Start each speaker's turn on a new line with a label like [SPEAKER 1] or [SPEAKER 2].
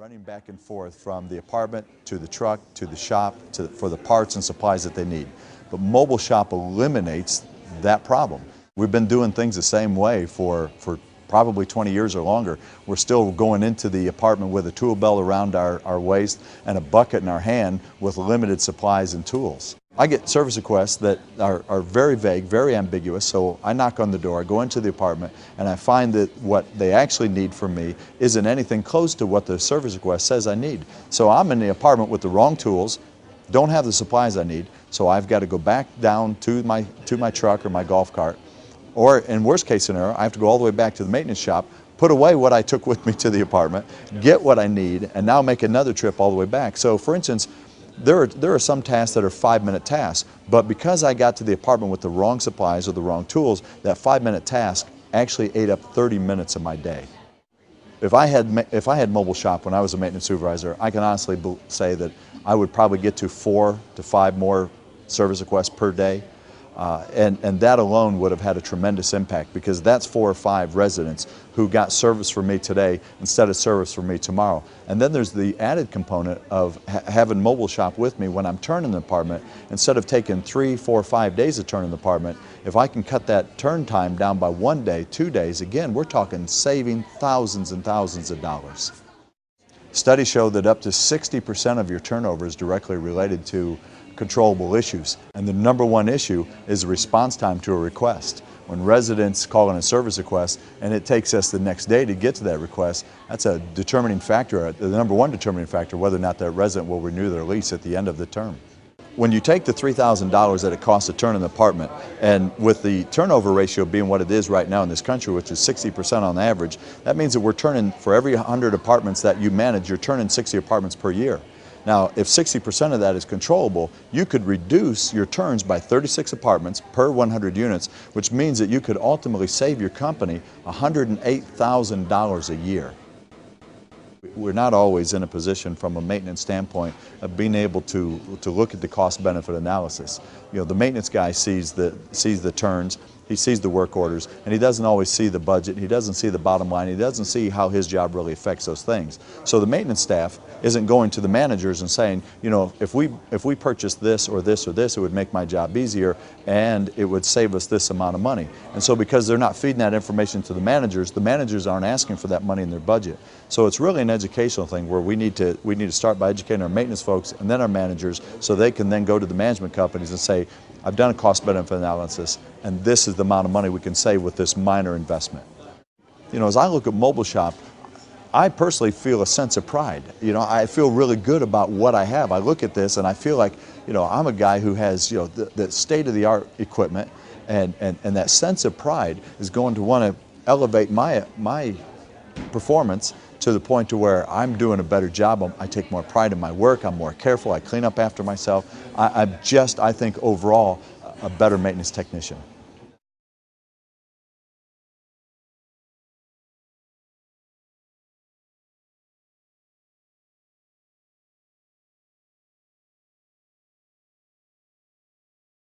[SPEAKER 1] running back and forth from the apartment to the truck to the shop for the parts and supplies that they need. But Mobile Shop eliminates that problem. We've been doing things the same way for probably 20 years or longer. We're still going into the apartment with a tool belt around our waist and a bucket in our hand with limited supplies and tools. I get service requests that are very vague, very ambiguous, so I knock on the door, I go into the apartment, and I find that what they actually need from me isn't anything close to what the service request says I need. So I'm in the apartment with the wrong tools, don't have the supplies I need, so I've got to go back down to my truck or my golf cart, or in worst case scenario, I have to go all the way back to the maintenance shop, put away what I took with me to the apartment, get what I need, and now make another trip all the way back. So for instance, there are some tasks that are 5-minute tasks, but because I got to the apartment with the wrong supplies or the wrong tools, that 5-minute task actually ate up 30 minutes of my day. If I had Mobile Shop when I was a maintenance supervisor, I can honestly say that I would probably get to 4 to 5 more service requests per day. And that alone would have had a tremendous impact, because that's 4 or 5 residents who got service from me today instead of service from me tomorrow. And then there's the added component of having Mobile Shop with me when I'm turning the apartment. Instead of taking 3, 4, 5 days to turn in the apartment, if I can cut that turn time down by 1 day, 2 days, again, we're talking saving thousands and thousands of dollars. Studies show that up to 60% of your turnover is directly related to controllable issues. And the #1 issue is the response time to a request. When residents call in a service request and it takes us the next day to get to that request, that's a determining factor, the #1 determining factor, whether or not that resident will renew their lease at the end of the term. When you take the $3,000 that it costs to turn an apartment, and with the turnover ratio being what it is right now in this country, which is 60% on average, that means that we're turning, for every 100 apartments that you manage, you're turning 60 apartments per year. Now, if 60% of that is controllable, you could reduce your turns by 36 apartments per 100 units, which means that you could ultimately save your company $108,000 a year. We're not always in a position from a maintenance standpoint of being able to look at the cost-benefit analysis. You know, the maintenance guy sees the turns, he sees the work orders, and he doesn't always see the budget, he doesn't see the bottom line, he doesn't see how his job really affects those things. So the maintenance staff isn't going to the managers and saying, you know, if we purchase this or this or this, it would make my job easier and it would save us this amount of money. And so because they're not feeding that information to the managers aren't asking for that money in their budget. So it's really an educational thing where we need to start by educating our maintenance folks and then our managers, so they can then go to the management companies and say, I've done a cost-benefit analysis, and this is the amount of money we can save with this minor investment. You know, as I look at Mobile Shop, I personally feel a sense of pride. You know, I feel really good about what I have. I look at this and I feel like, you know, I'm a guy who has, you know, the state-of-the-art equipment, and that sense of pride is going to want to elevate my performance to the point to where I'm doing a better job. I take more pride in my work, I'm more careful, I clean up after myself. I'm just, I think, overall, a better maintenance technician.